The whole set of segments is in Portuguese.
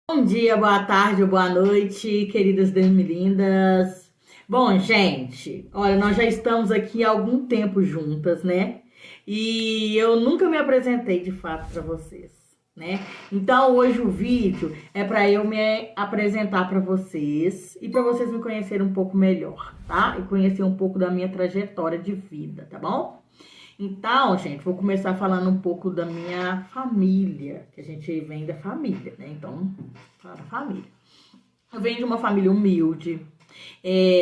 Bom dia, boa tarde ou boa noite, queridas Dermilindas. Bom, gente, olha, nós já estamos aqui há algum tempo juntas, né? E eu nunca me apresentei de fato para vocês, né? Então, hoje o vídeo é para eu me apresentar para vocês e para vocês me conhecerem um pouco melhor, tá? E conhecer um pouco da minha trajetória de vida, tá bom? Então, gente, vou começar falando um pouco da minha família, que a gente vem da família, né? Então, fala da família. Eu venho de uma família humilde,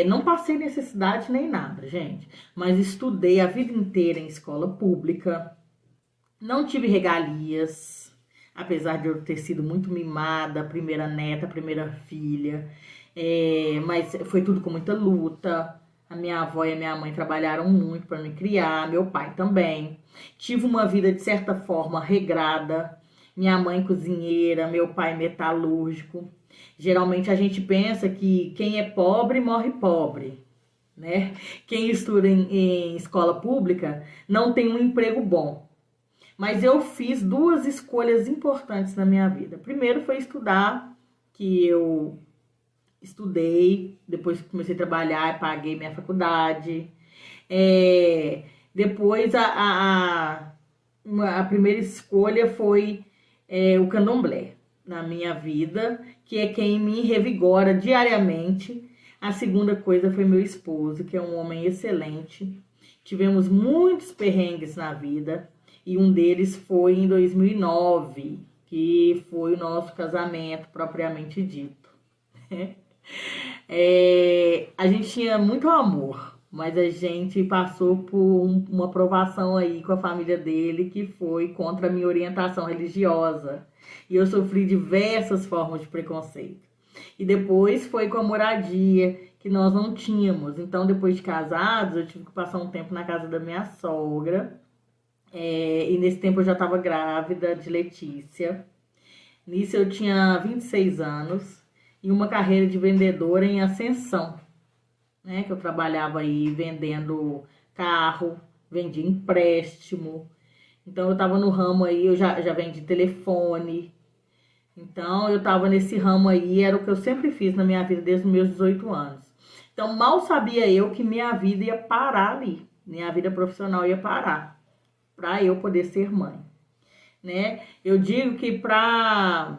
não passei necessidade nem nada, gente, mas estudei a vida inteira em escola pública, não tive regalias, apesar de eu ter sido muito mimada, primeira neta, primeira filha, mas foi tudo com muita luta. A minha avó e a minha mãe trabalharam muito para me criar, meu pai também. Tive uma vida de certa forma regrada. Minha mãe cozinheira, meu pai metalúrgico. Geralmente a gente pensa que quem é pobre morre pobre, né? Quem estuda em escola pública não tem um emprego bom. Mas eu fiz duas escolhas importantes na minha vida. Primeiro foi estudar, que eu estudei, depois comecei a trabalhar, paguei minha faculdade. Depois a primeira escolha foi o candomblé na minha vida, que é quem me revigora diariamente. A segunda coisa foi meu esposo, que é um homem excelente. Tivemos muitos perrengues na vida e um deles foi em 2009, que foi o nosso casamento propriamente dito. A gente tinha muito amor, mas a gente passou por uma provação aí com a família dele que foi contra a minha orientação religiosa. E eu sofri diversas formas de preconceito. E depois foi com a moradia, que nós não tínhamos. Então, depois de casados, eu tive que passar um tempo na casa da minha sogra. E nesse tempo eu já estava grávida de Letícia. Nisso eu tinha 26 anos e uma carreira de vendedora em ascensão, né? Que eu trabalhava aí vendendo carro, vendia empréstimo. Então eu estava no ramo aí, eu já vendi telefone. Então eu estava nesse ramo aí, era o que eu sempre fiz na minha vida desde os meus 18 anos. Então mal sabia eu que minha vida ia parar ali, minha vida profissional ia parar, para eu poder ser mãe, né? Eu digo que para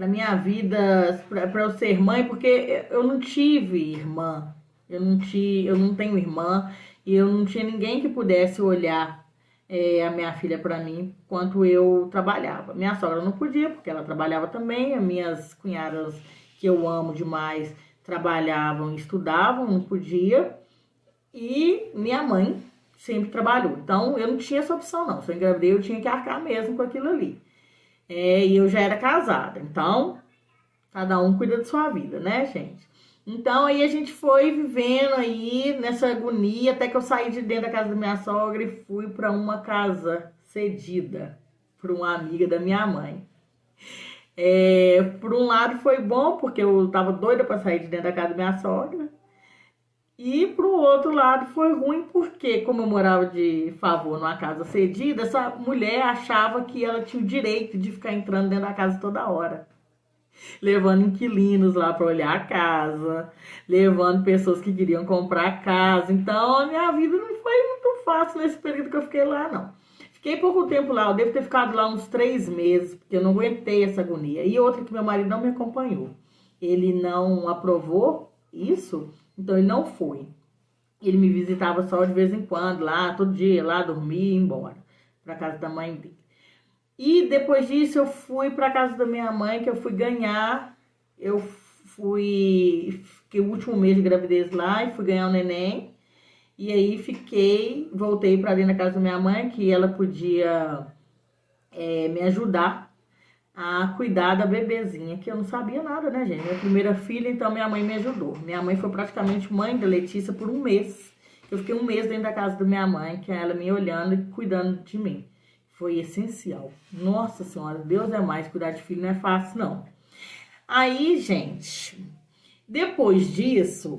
minha vida, para eu ser mãe, porque eu não tive irmã, eu não tenho irmã e eu não tinha ninguém que pudesse olhar a minha filha para mim enquanto eu trabalhava. Minha sogra não podia, porque ela trabalhava também, as minhas cunhadas, que eu amo demais, trabalhavam e estudavam, não podia, e minha mãe sempre trabalhou. Então eu não tinha essa opção, não. Se eu engravidei, eu tinha que arcar mesmo com aquilo ali. E eu já era casada. Então, cada um cuida de sua vida, né, gente? Então, aí a gente foi vivendo aí nessa agonia, até que eu saí de dentro da casa da minha sogra e fui para uma casa cedida por uma amiga da minha mãe. Por um lado foi bom, porque eu tava doida para sair de dentro da casa da minha sogra. E pro outro lado foi ruim porque, como eu morava de favor numa casa cedida, essa mulher achava que ela tinha o direito de ficar entrando dentro da casa toda hora, levando inquilinos lá para olhar a casa, levando pessoas que queriam comprar a casa. Então a minha vida não foi muito fácil nesse período que eu fiquei lá, não. Fiquei pouco tempo lá, eu devo ter ficado lá uns 3 meses, porque eu não aguentei essa agonia. E outra que meu marido não me acompanhou. Ele não aprovou isso, então ele não foi. Ele me visitava só de vez em quando, lá, todo dia, lá, dormir e ir embora, para casa da mãe dele. E depois disso eu fui para casa da minha mãe, que eu fui ganhar, fiquei o último mês de gravidez lá e fui ganhar o neném. E aí voltei para dentro da casa da minha mãe, que ela podia me ajudar a cuidar da bebezinha, que eu não sabia nada, né, gente? Minha primeira filha, então minha mãe me ajudou. Minha mãe foi praticamente mãe da Letícia por um mês. Eu fiquei um mês dentro da casa da minha mãe, que ela me olhando e cuidando de mim. Foi essencial. Nossa Senhora, Deus é mais, cuidar de filho não é fácil, não. Aí, gente, depois disso,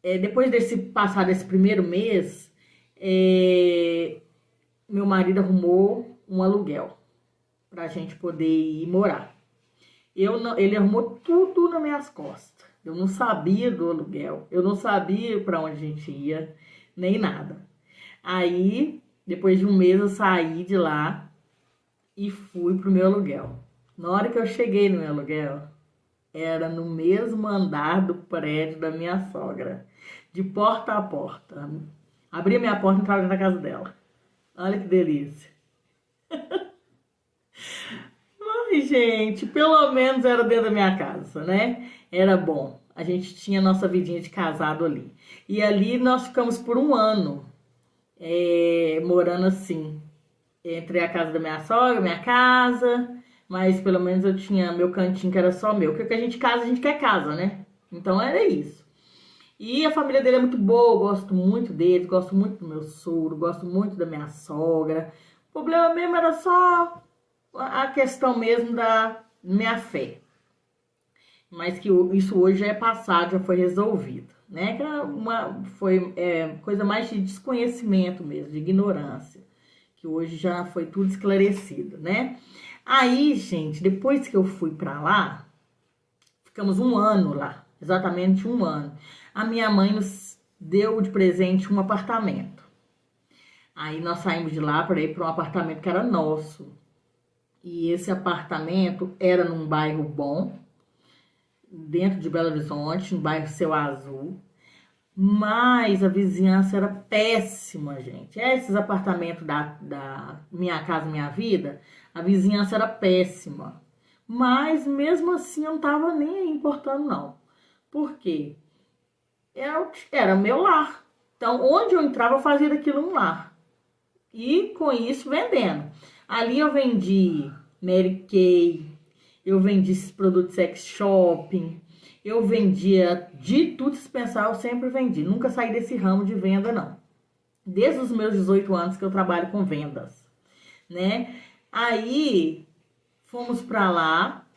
depois desse passar desse primeiro mês, meu marido arrumou um aluguel pra gente poder ir morar. Ele arrumou tudo nas minhas costas. Eu não sabia do aluguel, eu não sabia para onde a gente ia, nem nada. Aí, depois de um mês, eu saí de lá e fui pro meu aluguel. Na hora que eu cheguei no meu aluguel, era no mesmo andar do prédio da minha sogra, de porta a porta. Abri a minha porta e entrava na casa dela. Olha que delícia. Ai, gente, pelo menos era dentro da minha casa, né? Era bom. A gente tinha nossa vidinha de casado ali. E ali nós ficamos por um ano, morando assim, entre a casa da minha sogra, minha casa, mas pelo menos eu tinha meu cantinho que era só meu. Porque que a gente casa, a gente quer casa, né? Então era isso. E a família dele é muito boa, eu gosto muito deles, gosto muito do meu sogro, gosto muito da minha sogra. O problema mesmo era só a questão mesmo da minha fé. Mas que isso hoje já é passado, já foi resolvido, né? Que foi coisa mais de desconhecimento mesmo, de ignorância. Que hoje já foi tudo esclarecido, né? Aí, gente, depois que eu fui pra lá, ficamos um ano lá, exatamente um ano. A minha mãe nos deu de presente um apartamento. Aí nós saímos de lá para ir para um apartamento que era nosso. E esse apartamento era num bairro bom, dentro de Belo Horizonte, no bairro Céu Azul. Mas a vizinhança era péssima, gente. Esses apartamentos da Minha Casa Minha Vida, a vizinhança era péssima. Mas mesmo assim eu não tava nem aí importando, não. Por quê? Era meu lar. Então, onde eu entrava, eu fazia daquilo um lar. E com isso, vendendo. Ali eu vendi Mary Kay, eu vendi esses produtos sex shopping, eu vendia de tudo se pensar, eu sempre vendi. Nunca saí desse ramo de venda, não. Desde os meus 18 anos que eu trabalho com vendas, né? Aí, fomos pra lá,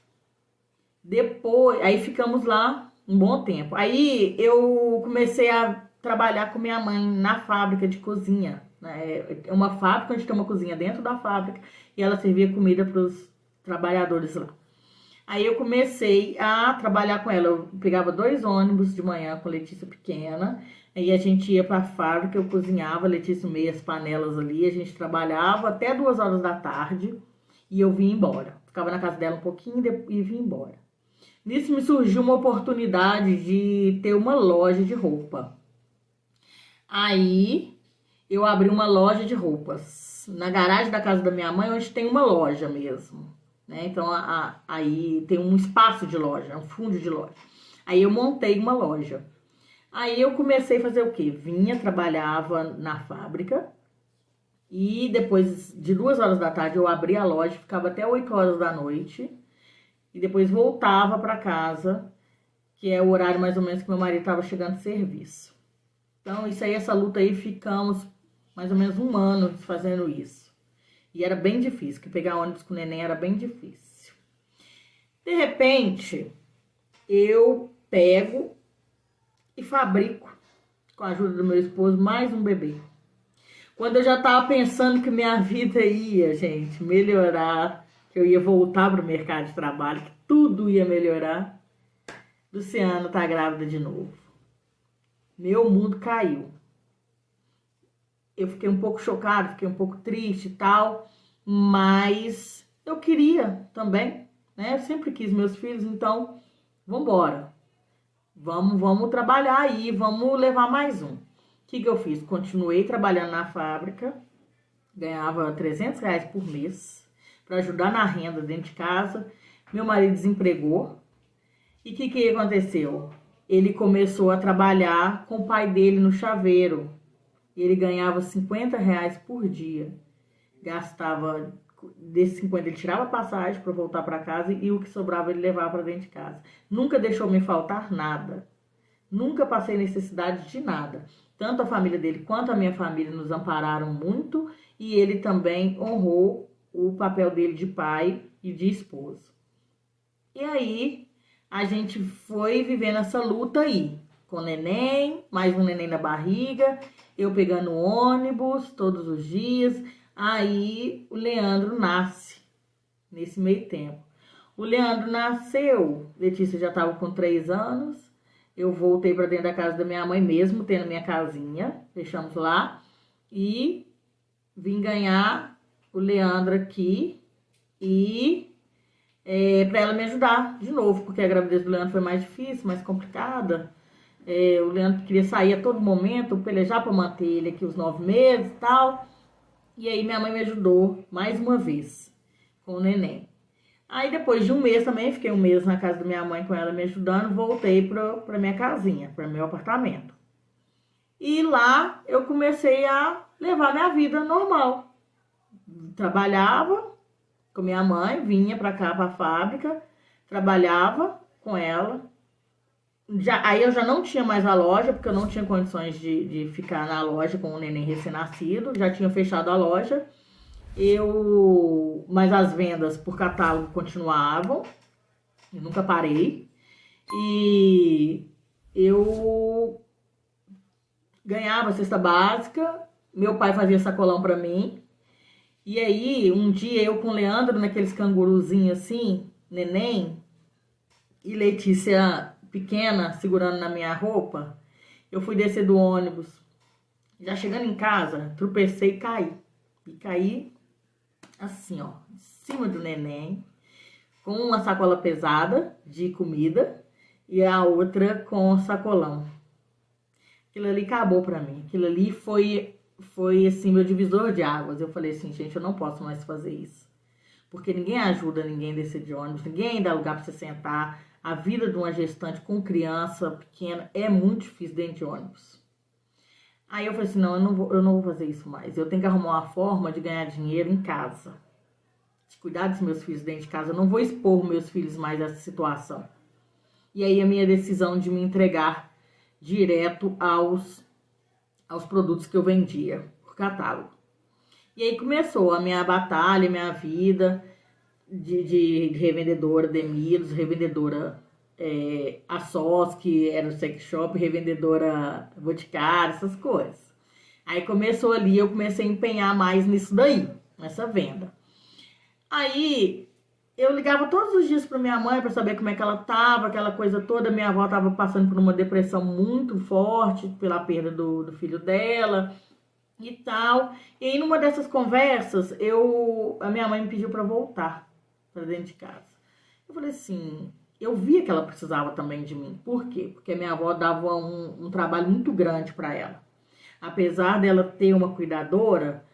depois, aí ficamos lá um bom tempo. Aí eu comecei a trabalhar com minha mãe na fábrica de cozinha. É uma fábrica onde tem uma cozinha dentro da fábrica e ela servia comida para os trabalhadores lá. Aí eu comecei a trabalhar com ela. Eu pegava 2 ônibus de manhã com Letícia pequena. Aí a gente ia para a fábrica, eu cozinhava, Letícia meia as panelas ali. A gente trabalhava até 2 horas da tarde e eu vinha embora. Ficava na casa dela um pouquinho e vinha embora. Nisso me surgiu uma oportunidade de ter uma loja de roupa. Aí eu abri uma loja de roupas na garagem da casa da minha mãe, onde tem uma loja mesmo, né? Então aí tem um espaço de loja, um fundo de loja. Aí eu montei uma loja. Aí eu comecei a fazer o quê? Vinha, trabalhava na fábrica e depois de 2 horas da tarde eu abria a loja, ficava até 8 horas da noite e depois voltava para casa, que é o horário mais ou menos que meu marido estava chegando de serviço. Então, isso aí, essa luta aí, ficamos mais ou menos um ano fazendo isso. E era bem difícil, que pegar ônibus com o neném era bem difícil. De repente, eu pego e fabrico, com a ajuda do meu esposo, mais um bebê. Quando eu já estava pensando que minha vida ia, gente, melhorar, que eu ia voltar para o mercado de trabalho, que tudo ia melhorar, Luciana tá grávida de novo. Meu mundo caiu. Eu fiquei um pouco chocada, fiquei um pouco triste e tal, mas eu queria também, né? Eu sempre quis meus filhos, então vambora. Vamos trabalhar aí, vamos levar mais um. O que eu fiz? Continuei trabalhando na fábrica, ganhava R$ 300 por mês para ajudar na renda dentro de casa. Meu marido desempregou. E o que aconteceu? Ele começou a trabalhar com o pai dele no chaveiro. Ele ganhava R$ 50 por dia. Gastava, desses 50 ele tirava passagem para voltar para casa e o que sobrava ele levava para dentro de casa. Nunca deixou me faltar nada. Nunca passei necessidade de nada. Tanto a família dele quanto a minha família nos ampararam muito e ele também honrou o papel dele de pai e de esposo. E aí a gente foi vivendo essa luta aí, com neném, mais um neném na barriga, eu pegando ônibus todos os dias. Aí o Leandro nasce nesse meio tempo. O Leandro nasceu, Letícia já estava com 3 anos. Eu voltei para dentro da casa da minha mãe mesmo, tendo minha casinha. Fechamos lá. E vim ganhar o Leandro aqui. E para ela me ajudar de novo, porque a gravidez do Leandro foi mais difícil, mais complicada. O Leandro queria sair a todo momento, pelejar para manter ele aqui os 9 meses e tal. E aí minha mãe me ajudou mais uma vez com o neném. Aí depois de um mês também, fiquei um mês na casa da minha mãe com ela me ajudando, voltei para minha casinha, para meu apartamento. E lá eu comecei a levar minha vida normal. Trabalhava com minha mãe, vinha para cá, para a fábrica, trabalhava com ela. Aí eu já não tinha mais a loja, porque eu não tinha condições de ficar na loja com o neném recém-nascido, já tinha fechado a loja. Mas as vendas por catálogo continuavam, eu nunca parei. E eu ganhava cesta básica, meu pai fazia sacolão para mim. E aí, um dia eu com o Leandro naqueles canguruzinhos assim, neném, e Letícia pequena segurando na minha roupa, eu fui descer do ônibus. Já chegando em casa, tropecei e caí. E caí assim, ó, em cima do neném, com uma sacola pesada de comida e a outra com sacolão. Aquilo ali acabou pra mim. Aquilo ali foi assim, meu divisor de águas. Eu falei assim, gente, eu não posso mais fazer isso. Porque ninguém ajuda ninguém a descer de ônibus, ninguém dá lugar pra você sentar. A vida de uma gestante com criança pequena é muito difícil dentro de ônibus. Aí eu falei assim, não, eu não vou fazer isso mais. Eu tenho que arrumar uma forma de ganhar dinheiro em casa. De cuidar dos meus filhos dentro de casa. Eu não vou expor meus filhos mais a essa situação. E aí a minha decisão de me entregar direto aos produtos que eu vendia por catálogo. E aí começou a minha batalha, minha vida de revendedora de Emilos, revendedora a SOS, que era o sex shop, revendedora Boticário, essas coisas. Aí começou ali, eu comecei a empenhar mais nisso daí, nessa venda. Aí eu ligava todos os dias para minha mãe para saber como é que ela tava, aquela coisa toda. Minha avó tava passando por uma depressão muito forte pela perda do filho dela e tal. E aí numa dessas conversas, a minha mãe me pediu para voltar para dentro de casa. Eu falei assim, eu via que ela precisava também de mim. Por quê? Porque a minha avó dava um trabalho muito grande para ela. Apesar dela ter uma cuidadora,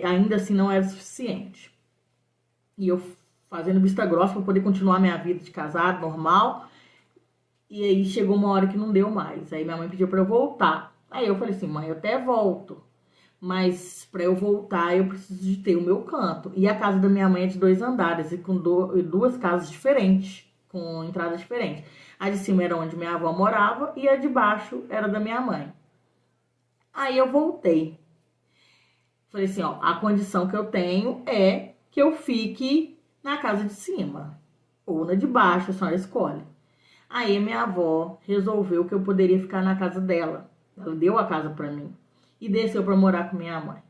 ainda assim não era suficiente. E eu fazendo vista grossa para poder continuar minha vida de casado, normal. E aí chegou uma hora que não deu mais. Aí minha mãe pediu para eu voltar. Aí eu falei assim, mãe, eu até volto. Mas para eu voltar, eu preciso de ter o meu canto. E a casa da minha mãe é de 2 andares e com 2 casas diferentes, com entradas diferentes. A de cima era onde minha avó morava e a de baixo era da minha mãe. Aí eu voltei. Falei assim, ó, a condição que eu tenho é que eu fique na casa de cima ou na de baixo, a senhora escolhe. Aí minha avó resolveu que eu poderia ficar na casa dela. Ela deu a casa para mim e desceu para morar com minha mãe.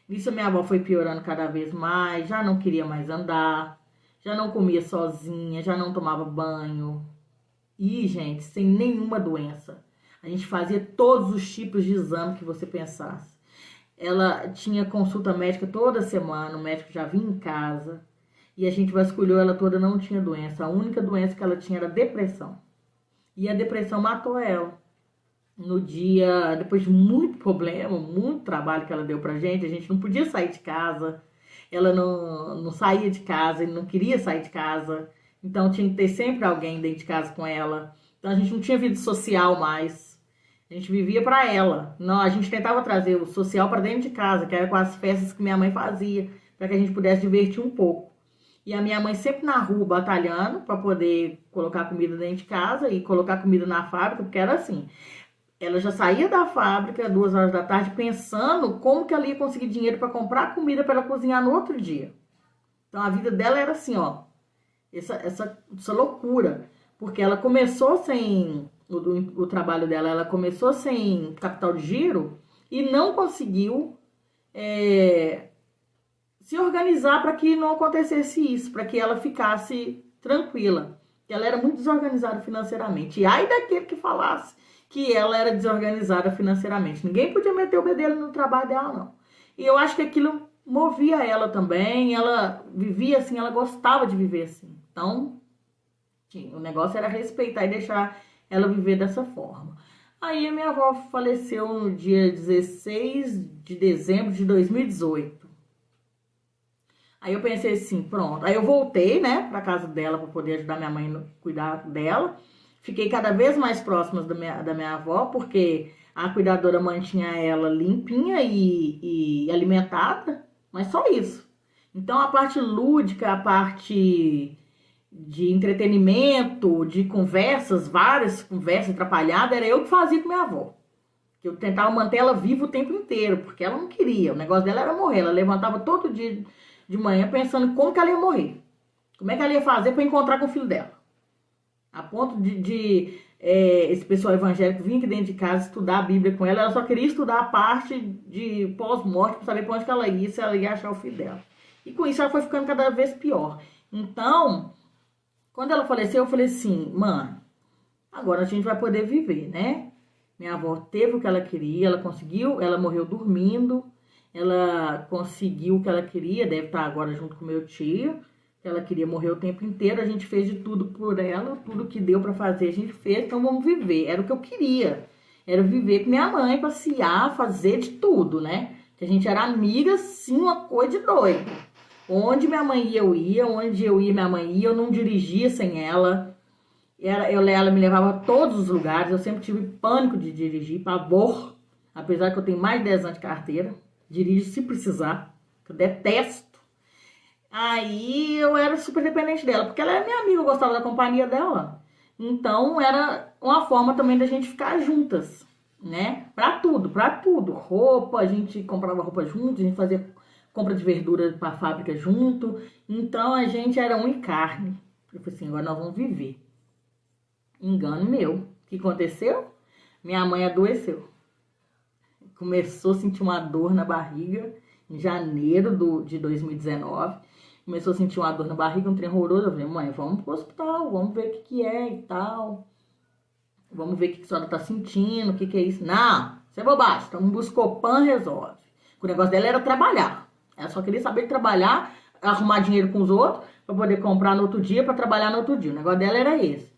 Nisso minha avó foi piorando cada vez mais, já não queria mais andar, já não comia sozinha, já não tomava banho. E, gente, sem nenhuma doença. A gente fazia todos os tipos de exame que você pensasse. Ela tinha consulta médica toda semana, o médico já vinha em casa. E a gente vasculhou ela toda, não tinha doença. A única doença que ela tinha era depressão. E a depressão matou ela. No dia, depois de muito problema, muito trabalho que ela deu pra gente, a gente não podia sair de casa. Ela não saía de casa, ele não queria sair de casa. Então tinha que ter sempre alguém dentro de casa com ela. Então a gente não tinha vida social mais. A gente vivia para ela. Não, a gente tentava trazer o social para dentro de casa, que era com as festas que minha mãe fazia, para que a gente pudesse divertir um pouco. E a minha mãe sempre na rua batalhando para poder colocar comida dentro de casa e colocar comida na fábrica, porque era assim. Ela já saía da fábrica 2 horas da tarde pensando como que ela ia conseguir dinheiro para comprar comida para ela cozinhar no outro dia. Então a vida dela era assim, ó, essa loucura, porque ela começou sem o trabalho dela, ela começou sem capital de giro e não conseguiu se organizar para que não acontecesse isso, para que ela ficasse tranquila. Ela era muito desorganizada financeiramente. E ai daquele que falasse que ela era desorganizada financeiramente. Ninguém podia meter o bedelho no trabalho dela, não. E eu acho que aquilo movia ela também. Ela vivia assim, ela gostava de viver assim. Então, o negócio era respeitar e deixar ela viver dessa forma. Aí a minha avó faleceu no dia 16 de dezembro de 2018. Aí eu pensei assim, pronto. Aí eu voltei, né, pra casa dela pra poder ajudar minha mãe a cuidar dela. Fiquei cada vez mais próxima da minha avó, porque a cuidadora mantinha ela limpinha e alimentada, mas só isso. Então a parte lúdica, a parte de entretenimento, de conversas, várias conversas atrapalhadas, era eu que fazia com minha avó. Eu tentava manter ela viva o tempo inteiro, porque ela não queria. O negócio dela era morrer. Ela levantava todo dia de manhã pensando como que ela ia morrer. Como é que ela ia fazer para encontrar com o filho dela. A ponto de esse pessoal evangélico vir aqui dentro de casa estudar a Bíblia com ela. Ela só queria estudar a parte de pós-morte para saber para onde que ela ia, se ela ia achar o filho dela. E com isso ela foi ficando cada vez pior. Então, quando ela faleceu, eu falei assim, mãe, agora a gente vai poder viver, né? Minha avó teve o que ela queria, ela conseguiu, ela morreu dormindo, ela conseguiu o que ela queria, deve estar agora junto com meu tio, que ela queria morrer o tempo inteiro, a gente fez de tudo por ela, tudo que deu pra fazer a gente fez, então vamos viver, era o que eu queria, era viver com minha mãe, passear, fazer de tudo, né? Que a gente era amiga, sim, uma coisa de doido. Onde minha mãe ia, onde eu ia, minha mãe ia, eu não dirigia sem ela. Ela me levava a todos os lugares, eu sempre tive pânico de dirigir, pavor, apesar que eu tenho mais de 10 anos de carteira, dirijo se precisar, eu detesto. Aí eu era super dependente dela, porque ela era minha amiga, eu gostava da companhia dela. Então era uma forma também da gente ficar juntas, né? Pra tudo. Roupa, a gente comprava roupa junto, a gente fazia compra de verdura pra fábrica junto. Então a gente era um e carne. Eu falei assim, agora nós vamos viver. Engano meu. O que aconteceu? Minha mãe adoeceu. Começou a sentir uma dor na barriga em janeiro de 2019. Começou a sentir uma dor na barriga, um trem horroroso. Eu falei, mãe, vamos pro hospital, vamos ver o que é e tal. Vamos ver o que a senhora tá sentindo, o que é isso. Não, isso é bobagem. Então, um Buscopan resolve. O negócio dela era trabalhar. Ela só queria saber de trabalhar, arrumar dinheiro com os outros, pra poder comprar no outro dia, pra trabalhar no outro dia. O negócio dela era esse.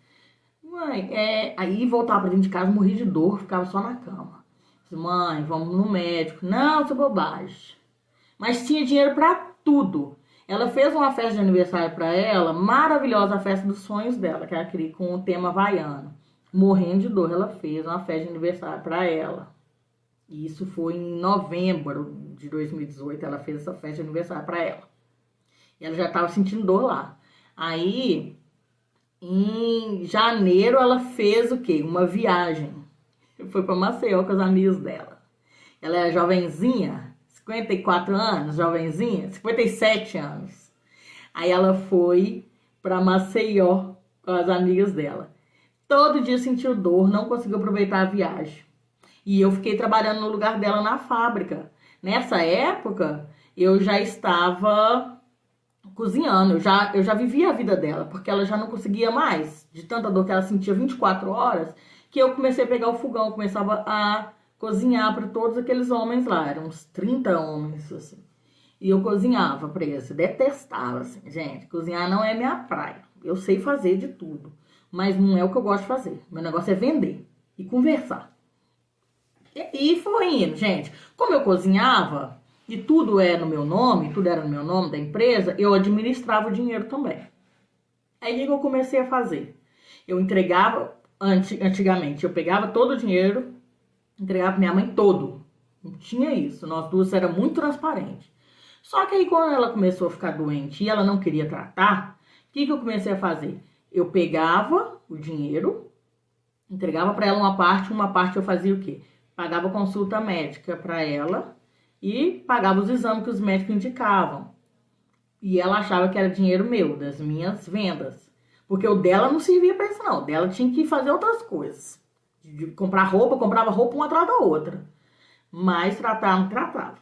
Mãe, aí voltava pra dentro de casa, morria de dor, ficava só na cama. Mãe, vamos no médico. Não, isso é bobagem. Mas tinha dinheiro pra tudo. Ela fez uma festa de aniversário pra ela, maravilhosa, a festa dos sonhos dela, que ela queria com o tema havaiano. Morrendo de dor, ela fez uma festa de aniversário pra ela. E isso foi em novembro de 2018, ela fez essa festa de aniversário pra ela. E ela já tava sentindo dor lá. Aí, em janeiro, ela fez o quê? Uma viagem. Foi pra Maceió com os amigos dela. Ela é jovenzinha, 54 anos, jovenzinha, 57 anos. Aí ela foi pra Maceió com as amigas dela. Todo dia sentiu dor, não conseguiu aproveitar a viagem. E eu fiquei trabalhando no lugar dela na fábrica. Nessa época, eu já estava cozinhando, eu já vivia a vida dela, porque ela já não conseguia mais, de tanta dor que ela sentia 24 horas, que eu comecei a pegar o fogão, começava a cozinhar para todos aqueles homens lá, eram uns 30 homens, assim. E eu cozinhava para eles, detestava, assim, gente, cozinhar não é minha praia, eu sei fazer de tudo, mas não é o que eu gosto de fazer, meu negócio é vender e conversar. E foi indo, gente, como eu cozinhava, e tudo é no meu nome, tudo era no meu nome da empresa, eu administrava o dinheiro também. Aí o que eu comecei a fazer? Eu entregava, antigamente, eu pegava todo o dinheiro, entregava pra minha mãe todo. Não tinha isso, nós duas era muito transparente. Só que aí quando ela começou a ficar doente e ela não queria tratar, o que eu comecei a fazer? Eu pegava o dinheiro, entregava para ela uma parte eu fazia o quê? Pagava consulta médica para ela e pagava os exames que os médicos indicavam. E ela achava que era dinheiro meu, das minhas vendas. Porque o dela não servia para isso, não. O dela tinha que fazer outras coisas. De comprar roupa, comprava roupa uma atrás da outra. Mas tratar, não tratava.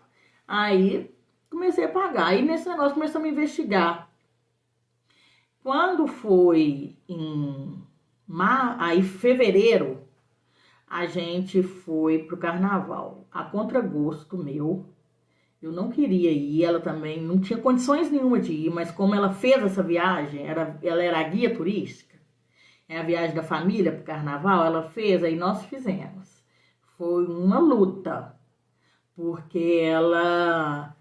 Aí comecei a pagar. Aí nesse negócio começamos a investigar. Quando foi aí fevereiro, a gente foi pro carnaval. A contragosto meu, eu não queria ir, ela também não tinha condições nenhuma de ir, mas como ela fez essa viagem, ela era a guia turística, é a viagem da família pro carnaval, ela fez, aí nós fizemos. Foi uma luta, porque ela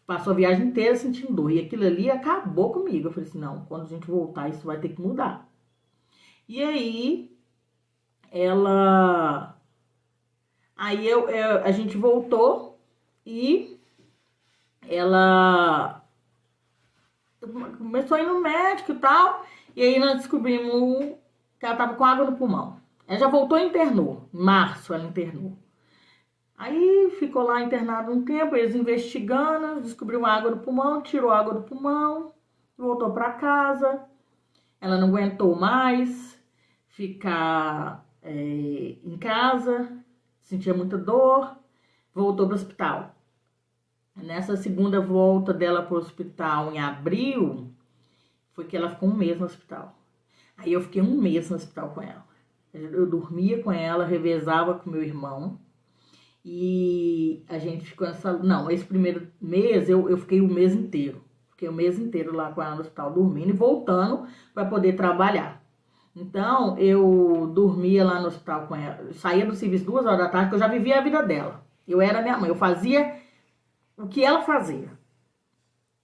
passou a viagem inteira sentindo dor, e aquilo ali acabou comigo. Eu falei assim, não, quando a gente voltar, isso vai ter que mudar. E aí, a gente voltou e ela começou a ir no médico e tal, e aí nós descobrimos que ela tava com água no pulmão. Ela já voltou e internou, em março ela internou. Aí ficou lá internado um tempo, eles investigando, descobriu água no pulmão, tirou água do pulmão, voltou para casa. Ela não aguentou mais ficar em casa, sentia muita dor, voltou para o hospital. Nessa segunda volta dela para o hospital, em abril, foi que ela ficou um mês no hospital. Aí eu fiquei um mês no hospital com ela. Eu dormia com ela, revezava com meu irmão. E a gente ficou nessa... Não, esse primeiro mês eu fiquei o mês inteiro. Fiquei o mês inteiro lá com ela no hospital, dormindo e voltando para poder trabalhar. Então, eu dormia lá no hospital com ela. Eu saía do serviço 2 horas da tarde, porque eu já vivia a vida dela. Eu era minha mãe, eu fazia o que ela fazia.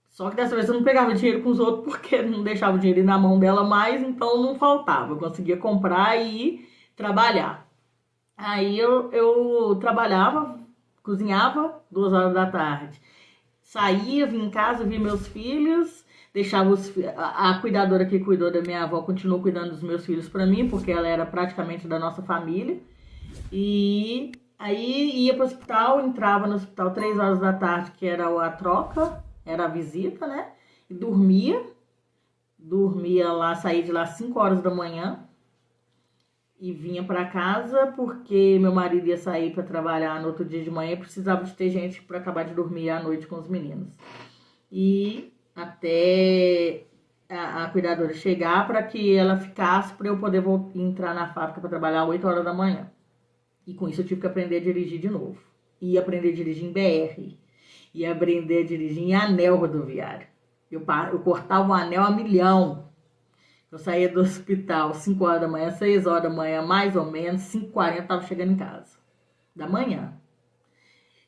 Só que dessa vez eu não pegava dinheiro com os outros, porque não deixava o dinheiro ir na mão dela mais, então não faltava. Eu conseguia comprar e trabalhar. Aí eu trabalhava, cozinhava 2 horas da tarde. Saía, vinha em casa, via meus filhos, deixava a cuidadora que cuidou da minha avó continuou cuidando dos meus filhos para mim, porque ela era praticamente da nossa família. E aí ia para o hospital, entrava no hospital 3 horas da tarde, que era a troca, era a visita, né? E dormia lá, saía de lá 5 horas da manhã. E vinha para casa porque meu marido ia sair para trabalhar no outro dia de manhã e precisava de ter gente para acabar de dormir à noite com os meninos. E até a cuidadora chegar para que ela ficasse para eu poder entrar na fábrica para trabalhar às 8 horas da manhã. E com isso eu tive que aprender a dirigir de novo. E aprender a dirigir em BR. E aprender a dirigir em anel rodoviário. Eu cortava o anel a milhão. Eu saía do hospital 5 horas da manhã, 6 horas da manhã, mais ou menos, 5h40 eu tava chegando em casa. Da manhã.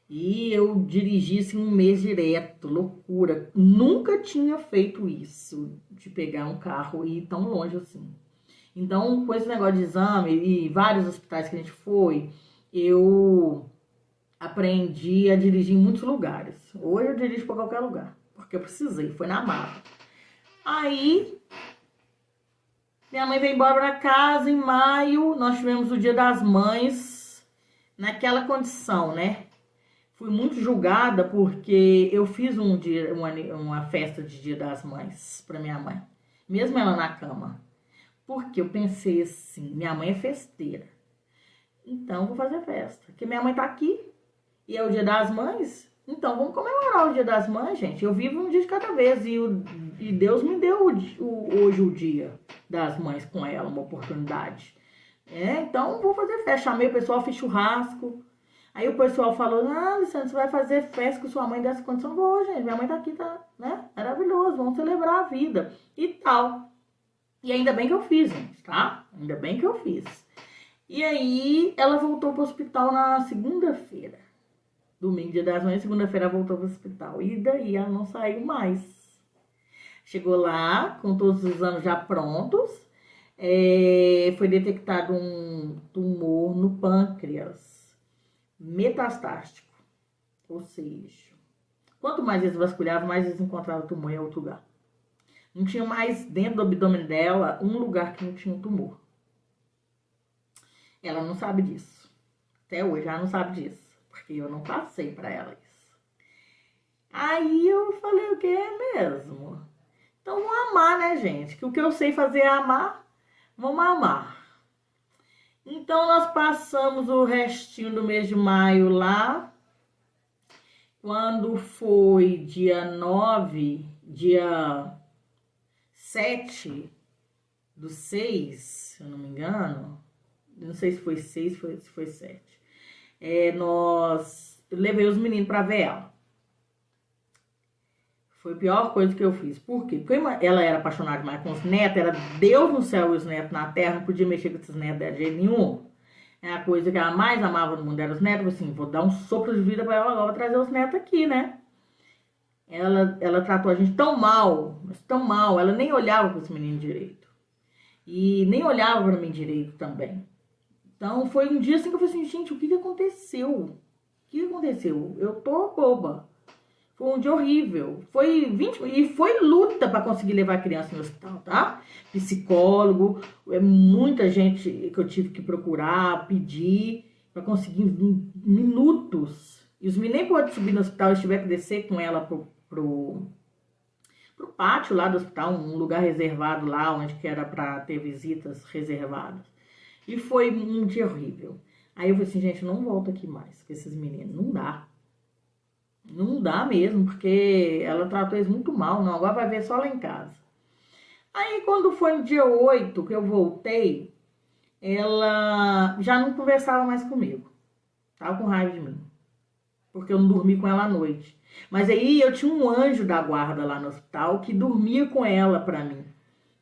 E eu dirigi assim um mês direto, loucura. Nunca tinha feito isso, de pegar um carro e ir tão longe assim. Então, com esse negócio de exame e vários hospitais que a gente foi, eu aprendi a dirigir em muitos lugares. Hoje eu dirijo para qualquer lugar, porque eu precisei, foi na marra. Aí... minha mãe veio embora para casa em maio, nós tivemos o Dia das Mães naquela condição, né? Fui muito julgada porque eu fiz uma festa de Dia das Mães para minha mãe, mesmo ela na cama. Porque eu pensei assim, minha mãe é festeira, então vou fazer festa. Porque minha mãe tá aqui e é o Dia das Mães, então vamos comemorar o Dia das Mães, gente. Eu vivo um dia de cada vez e Deus me deu hoje o Dia das Mães com ela, uma oportunidade. Então vou fazer festa. Chamei o pessoal, fiz churrasco. Aí o pessoal falou, Alessandra, você vai fazer festa com sua mãe dessa condição? Vou, gente, minha mãe tá aqui, tá, né? Maravilhoso, vamos celebrar a vida e tal. E ainda bem que eu fiz, gente, tá? Ainda bem que eu fiz. E aí ela voltou pro hospital na segunda-feira. Domingo, Dia das Mães, segunda-feira voltou pro hospital. E daí ela não saiu mais. Chegou lá, com todos os exames já prontos. Foi detectado um tumor no pâncreas. Metastático. Ou seja, quanto mais eles vasculhavam, mais eles encontravam tumor em outro lugar. Não tinha mais dentro do abdômen dela um lugar que não tinha um tumor. Ela não sabe disso. Até hoje ela não sabe disso. Porque eu não passei pra ela isso. Aí eu falei, o que é mesmo? Então vamos amar, né, gente? Que o que eu sei fazer é amar. Vamos amar. Então nós passamos o restinho do mês de maio lá. Quando foi dia 9, dia 7 do 6, se eu não me engano, não sei se foi 6, se foi 7, eu levei os meninos pra ver ela. Foi a pior coisa que eu fiz. Por quê? Porque ela era apaixonada demais com os netos, era Deus no céu e os netos na terra, não podia mexer com esses netos de jeito nenhum. A coisa que ela mais amava no mundo era os netos. Assim, vou dar um sopro de vida pra ela agora, vou trazer os netos aqui, né? Ela tratou a gente tão mal, mas tão mal, ela nem olhava para os meninos direito. E nem olhava para mim direito também. Então foi um dia assim que eu falei assim, gente, o que aconteceu? O que aconteceu? Eu tô boba. Foi um dia horrível. Foi luta para conseguir levar a criança no hospital, tá? Psicólogo, muita gente que eu tive que procurar, pedir, para conseguir minutos. E os meninos nem podem subir no hospital, eles tiveram que descer com ela pro pátio lá do hospital, um lugar reservado lá, onde que era para ter visitas reservadas. E foi um dia horrível. Aí eu falei assim, gente, eu não volto aqui mais com esses meninos, não dá. Não dá mesmo, porque ela tratou eles muito mal, não, agora vai ver só lá em casa. Aí quando foi no dia 8 que eu voltei, ela já não conversava mais comigo. Tava com raiva de mim, porque eu não dormi com ela à noite. Mas aí eu tinha um anjo da guarda lá no hospital que dormia com ela pra mim.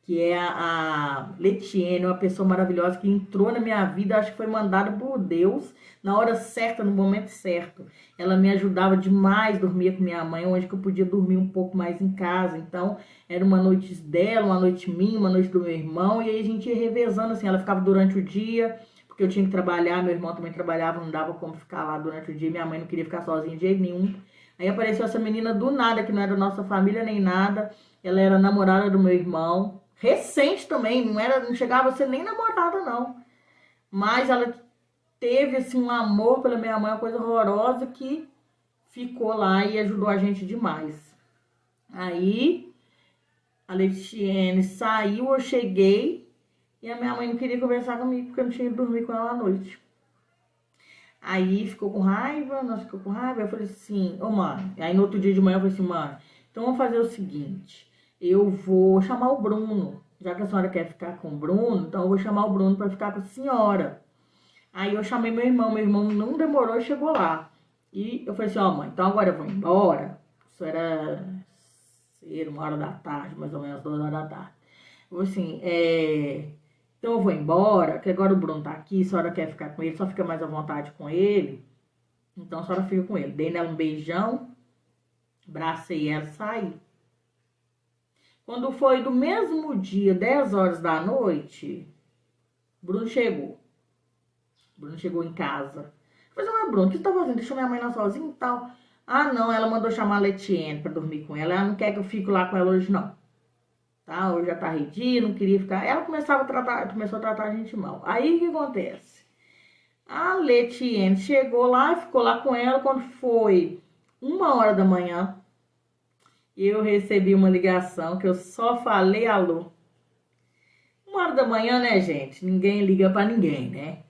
Que é a Letiene, uma pessoa maravilhosa que entrou na minha vida, acho que foi mandada por Deus, na hora certa, no momento certo. Ela me ajudava demais, dormia com minha mãe, onde que eu podia dormir um pouco mais em casa. Então, era uma noite dela, uma noite minha, uma noite do meu irmão, e aí a gente ia revezando, assim, ela ficava durante o dia, porque eu tinha que trabalhar, meu irmão também trabalhava, não dava como ficar lá durante o dia, minha mãe não queria ficar sozinha de jeito nenhum. Aí apareceu essa menina do nada, que não era nossa família nem nada, ela era namorada do meu irmão, recente também, não chegava a ser nem namorada não, mas ela teve assim um amor pela minha mãe, uma coisa horrorosa, que ficou lá e ajudou a gente demais. Aí a Letiene saiu, eu cheguei e a minha mãe não queria conversar comigo porque eu não tinha ido dormir com ela à noite. Aí ficou com raiva, nós ficou com raiva, eu falei assim, ô mãe, aí no outro dia de manhã eu falei assim, mãe, então vamos fazer o seguinte, eu vou chamar o Bruno, já que a senhora quer ficar com o Bruno, então eu vou chamar o Bruno para ficar com a senhora. Aí eu chamei meu irmão não demorou, chegou lá. E eu falei assim, ó mãe, então agora eu vou embora. Isso era 1h da tarde, mais ou menos 2h da tarde. Eu falei assim, então eu vou embora, que agora o Bruno tá aqui, a senhora quer ficar com ele, só fica mais à vontade com ele. Então a senhora fica com ele. Dei nela um beijão, abracei ela e saí. Quando foi do mesmo dia, 10 horas da noite, Bruno chegou. Bruno chegou em casa. Eu falei, mas Bruno, o que você tá fazendo? Deixou minha mãe lá sozinha e tal. Ah, não, ela mandou chamar a Letiene pra dormir com ela. Ela não quer que eu fique lá com ela hoje, não. Tá? Hoje já tá arredia, não queria ficar. Ela começou a tratar a gente mal. Aí o que acontece? A Letiene chegou lá, ficou lá com ela. Quando foi 1h da manhã, eu recebi uma ligação que eu só falei alô. 1h da manhã, né, gente? Ninguém liga pra ninguém, né?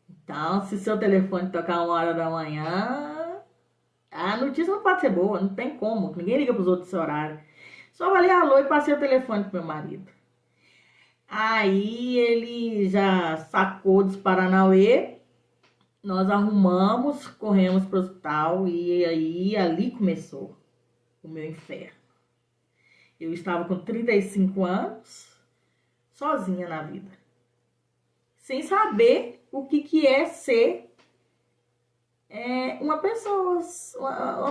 Então, se seu telefone tocar 1h da manhã, a notícia não pode ser boa, não tem como. Ninguém liga pros outros esse horário. Só falei alô e passei o telefone pro meu marido. Aí ele já sacou dos Paranauê, nós arrumamos, corremos pro hospital e aí ali começou o meu inferno. Eu estava com 35 anos, sozinha na vida, sem saber o que é ser uma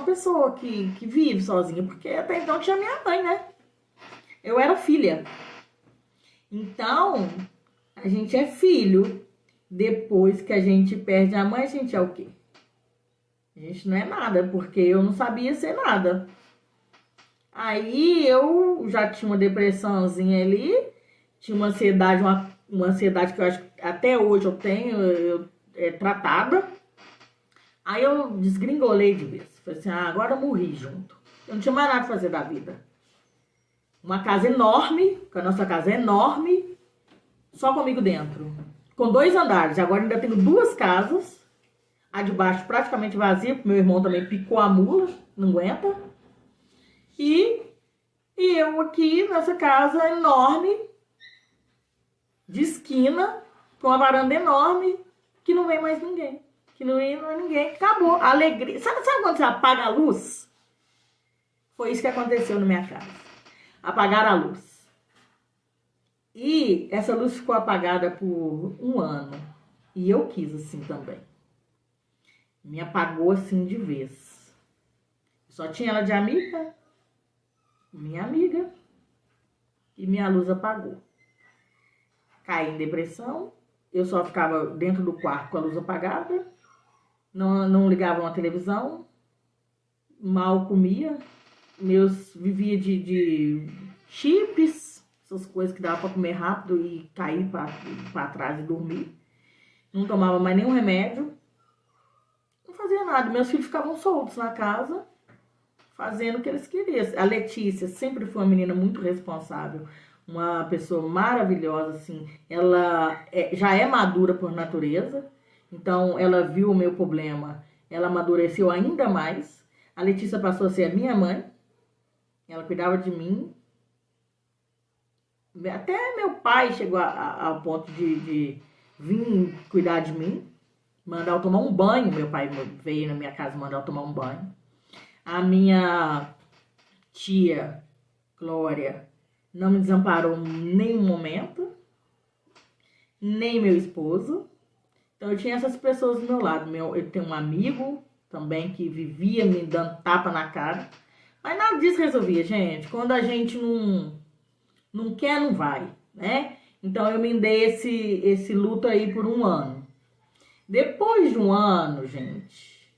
pessoa que vive sozinha, porque até então tinha minha mãe, né? Eu era filha. Então, a gente é filho. Depois que a gente perde a mãe, a gente é o quê? A gente não é nada, porque eu não sabia ser nada. Aí eu já tinha uma depressãozinha ali, tinha uma ansiedade que eu acho que até hoje eu tenho, tratada. Aí eu desgringolei de vez. Falei assim, agora eu morri junto. Eu não tinha mais nada a fazer da vida. Uma casa enorme, porque a nossa casa é enorme, só comigo dentro. Com 2 andares. Agora ainda tenho 2 casas. A de baixo praticamente vazia, porque meu irmão também picou a mula, não aguenta. E E eu aqui nessa casa enorme, de esquina, com uma varanda enorme, que não vem mais ninguém. Que não vem mais ninguém. Acabou. A alegria. Sabe quando você apaga a luz? Foi isso que aconteceu na minha casa. Apagaram a luz. E essa luz ficou apagada por um ano. E eu quis assim também. Me apagou assim de vez. Só tinha ela de amiga. Minha amiga. E minha luz apagou. Caí em depressão. Eu só ficava dentro do quarto com a luz apagada. Não ligava uma televisão. Mal comia. Vivia de chips. Essas coisas que dava para comer rápido e cair para trás e dormir. Não tomava mais nenhum remédio. Não fazia nada. Meus filhos ficavam soltos na casa, fazendo o que eles queriam. A Letícia sempre foi uma menina muito responsável, uma pessoa maravilhosa, assim. Ela já é madura por natureza, então ela viu o meu problema, ela amadureceu ainda mais. A Letícia passou a ser a minha mãe, ela cuidava de mim. Até meu pai chegou ao ponto de vir cuidar de mim, mandar eu tomar um banho. Meu pai veio na minha casa mandar eu tomar um banho. A minha tia, Glória, não me desamparou em nenhum momento, nem meu esposo. Então eu tinha essas pessoas do meu lado. Eu tenho um amigo também que vivia me dando tapa na cara. Mas nada disso resolvia, gente. Quando a gente não quer, não vai, né? Então eu me dei esse luto aí por um ano. Depois de um ano, gente,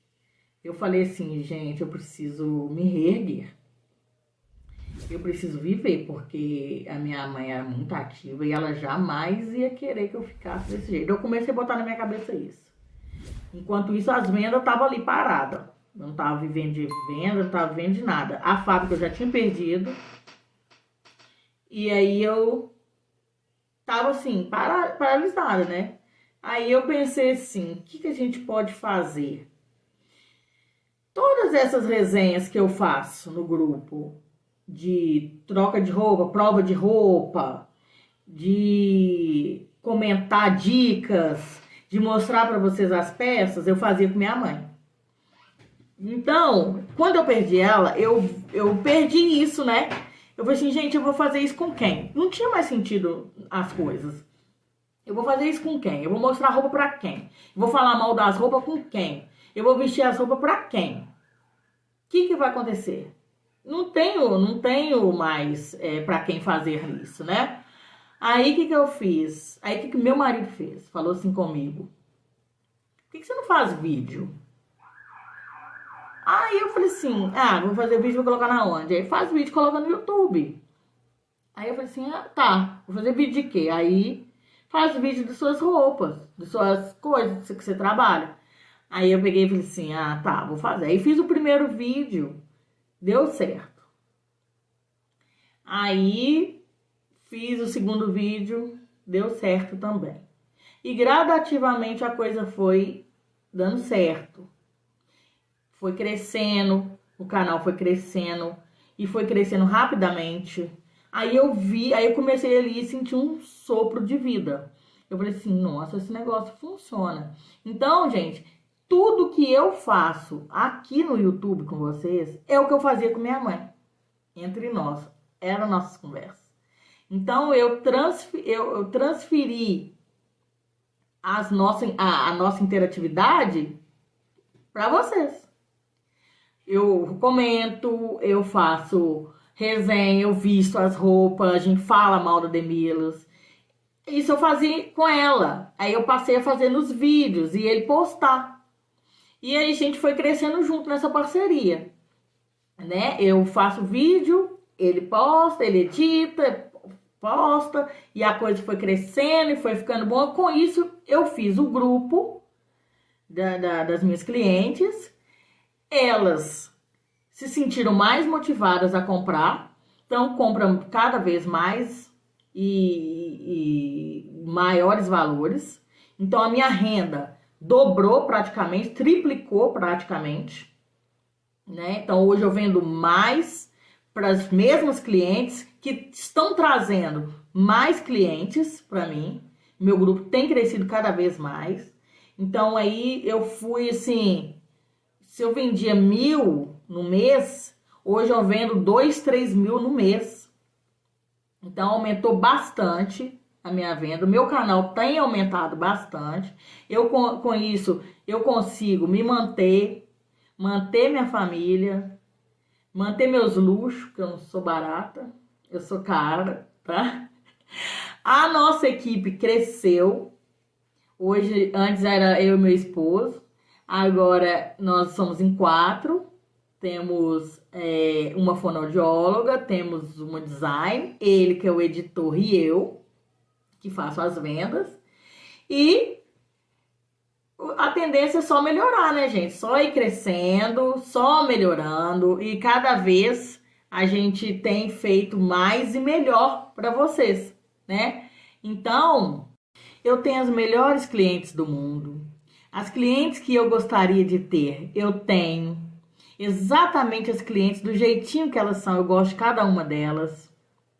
eu falei assim, gente, eu preciso me reerguer. Eu preciso viver, porque a minha mãe era muito ativa e ela jamais ia querer que eu ficasse desse jeito. Eu comecei a botar na minha cabeça isso. Enquanto isso, as vendas estavam ali paradas. Eu não estava vivendo de venda, não estava vivendo de nada. A fábrica eu já tinha perdido. E aí eu tava assim, paralisada, né? Aí eu pensei assim, o que a gente pode fazer? Todas essas resenhas que eu faço no grupo, de troca de roupa, prova de roupa, de comentar dicas, de mostrar para vocês as peças, eu fazia com minha mãe. Então, quando eu perdi ela, eu perdi isso, né? Eu falei assim, gente, eu vou fazer isso com quem? Não tinha mais sentido as coisas. Eu vou fazer isso com quem? Eu vou mostrar roupa pra quem? Eu vou falar mal das roupas com quem? Eu vou vestir as roupas pra quem? O que vai acontecer? Não tenho mais pra quem fazer isso, né? Aí, o que eu fiz? Aí, o que meu marido fez? Falou assim comigo. Por que você não faz vídeo? Aí eu falei assim, vou fazer vídeo, vou colocar na onde? Aí faz vídeo, coloca no YouTube. Aí eu falei assim, tá, vou fazer vídeo de quê? Aí faz vídeo de suas roupas, de suas coisas que você trabalha. Aí eu peguei e falei assim, tá, vou fazer. Aí fiz o primeiro vídeo, deu certo. Aí fiz o segundo vídeo, deu certo também. E gradativamente a coisa foi dando certo. Foi crescendo, o canal foi crescendo e foi crescendo rapidamente. Aí eu comecei ali a sentir um sopro de vida. Eu falei assim, nossa, esse negócio funciona. Então, gente, tudo que eu faço aqui no YouTube com vocês é o que eu fazia com minha mãe. Entre nós, eram nossas conversas. Então, eu transferi a nossa interatividade para vocês. Eu comento, eu faço resenha, eu visto as roupas, a gente fala mal da Demilas. Isso eu fazia com ela. Aí eu passei a fazer nos vídeos e ele postar. E aí a gente foi crescendo junto nessa parceria, né? Eu faço vídeo, ele posta, ele edita, posta, e a coisa foi crescendo e foi ficando boa. Com isso, eu fiz o grupo das minhas clientes. Elas se sentiram mais motivadas a comprar, então compram cada vez mais e maiores valores. Então a minha renda dobrou praticamente, triplicou praticamente, né? Então hoje eu vendo mais para as mesmas clientes que estão trazendo mais clientes para mim. Meu grupo tem crescido cada vez mais. Então aí eu fui assim, se eu vendia 1.000 no mês, hoje eu vendo 2, 3 mil no mês. Então aumentou bastante a minha venda. O meu canal tem aumentado bastante. Eu com isso eu consigo me manter minha família, manter meus luxos, porque eu não sou barata, eu sou cara, tá? A nossa equipe cresceu. Hoje, antes era eu e meu esposo. Agora nós somos em 4. Temos uma fonoaudióloga, temos uma design, ele que é o editor e eu, que faço as vendas. E a tendência é só melhorar, né, gente? Só ir crescendo, só melhorando. E cada vez a gente tem feito mais e melhor para vocês, né? Então, eu tenho as melhores clientes do mundo. As clientes que eu gostaria de ter, eu tenho. Exatamente as clientes do jeitinho que elas são, eu gosto de cada uma delas,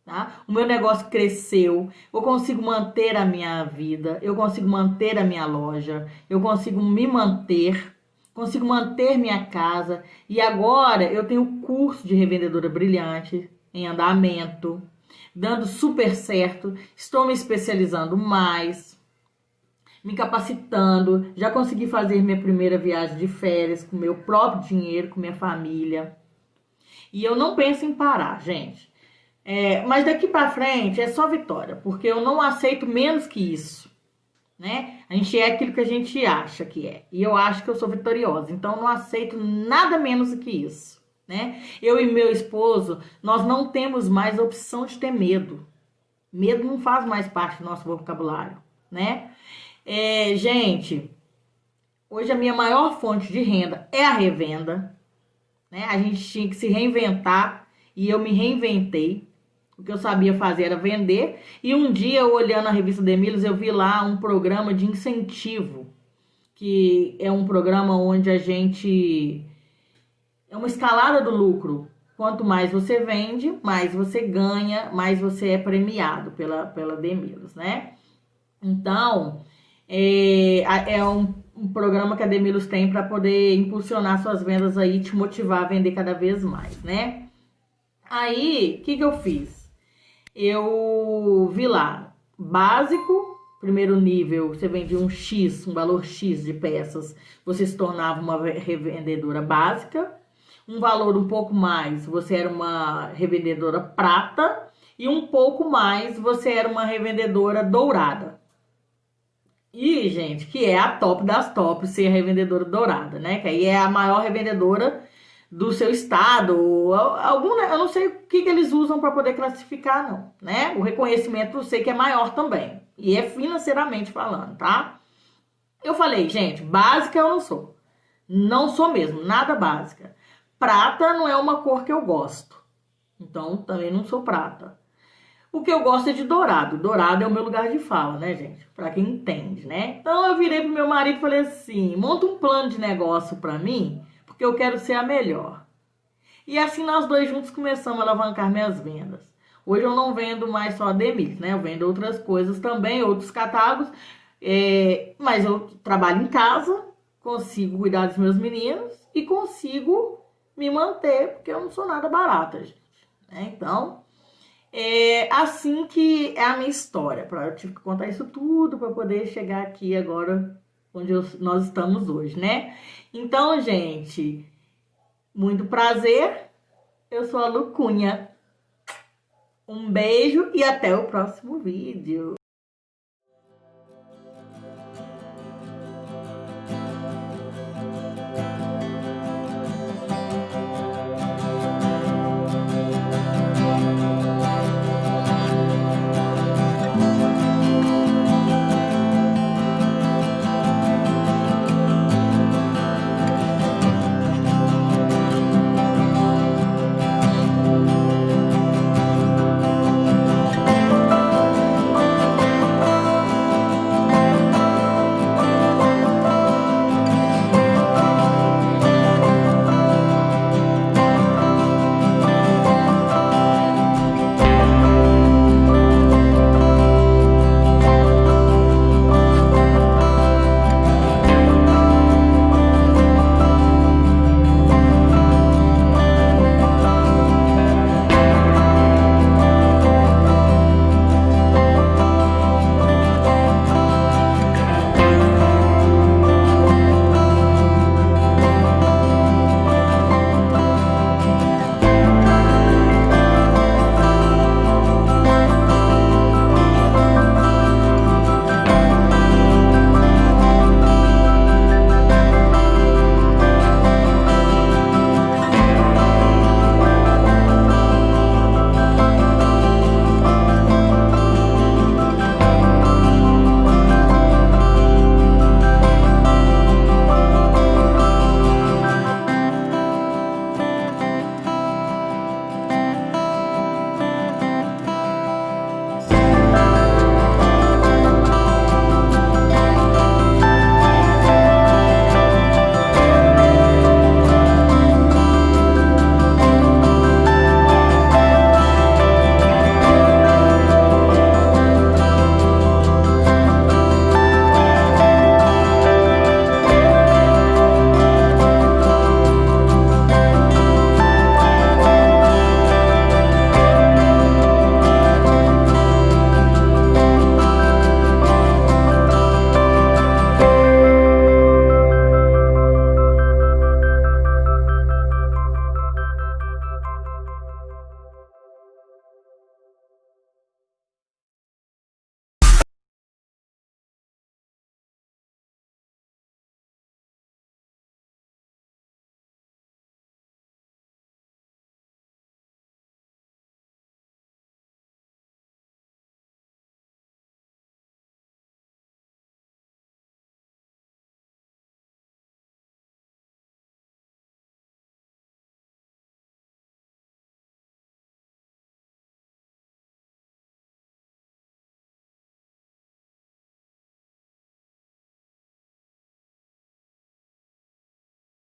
tá? O meu negócio cresceu, eu consigo manter a minha vida, eu consigo manter a minha loja, eu consigo me manter, consigo manter minha casa. E agora eu tenho o curso de revendedora brilhante em andamento, dando super certo, estou me especializando mais, me capacitando, já consegui fazer minha primeira viagem de férias com meu próprio dinheiro, com minha família. E eu não penso em parar, gente. Mas daqui pra frente é só vitória, porque eu não aceito menos que isso, né? A gente é aquilo que a gente acha que é. E eu acho que eu sou vitoriosa, então eu não aceito nada menos do que isso, né? Eu e meu esposo, nós não temos mais a opção de ter medo. Medo não faz mais parte do nosso vocabulário, né? Gente, hoje a minha maior fonte de renda é a revenda, né? A gente tinha que se reinventar e eu me reinventei. O que eu sabia fazer era vender. E um dia, eu olhando a revista Demilhos, eu vi lá um programa de incentivo, que é um programa onde a gente... é uma escalada do lucro. Quanto mais você vende, mais você ganha, mais você é premiado pela Demilhos, né? Então... é um programa que a Demilhos tem para poder impulsionar suas vendas aí, te motivar a vender cada vez mais, né? Aí, o que eu fiz? Eu vi lá, básico, primeiro nível, você vendia um valor X de peças, você se tornava uma revendedora básica. Um valor um pouco mais, você era uma revendedora prata. E um pouco mais, você era uma revendedora dourada. E, gente, que é a top das tops, ser a revendedora dourada, né? Que aí é a maior revendedora do seu estado. Eu não sei o que eles usam para poder classificar, não, né? O reconhecimento eu sei que é maior também. E é financeiramente falando, tá? Eu falei, gente, básica eu não sou. Não sou mesmo, nada básica. Prata não é uma cor que eu gosto. Então, também não sou prata. O que eu gosto é de dourado. Dourado é o meu lugar de fala, né, gente? Pra quem entende, né? Então eu virei pro meu marido e falei assim, monta um plano de negócio pra mim, porque eu quero ser a melhor. E assim nós dois juntos começamos a alavancar minhas vendas. Hoje eu não vendo mais só a Demilhos, né? Eu vendo outras coisas também, outros catálogos. Mas eu trabalho em casa, consigo cuidar dos meus meninos e consigo me manter, porque eu não sou nada barata, gente. Então... assim que é a minha história. Eu tive que contar isso tudo para poder chegar aqui agora onde nós estamos hoje, né? Então, gente, muito prazer. Eu sou a Lu Cunha. Um beijo e até o próximo vídeo.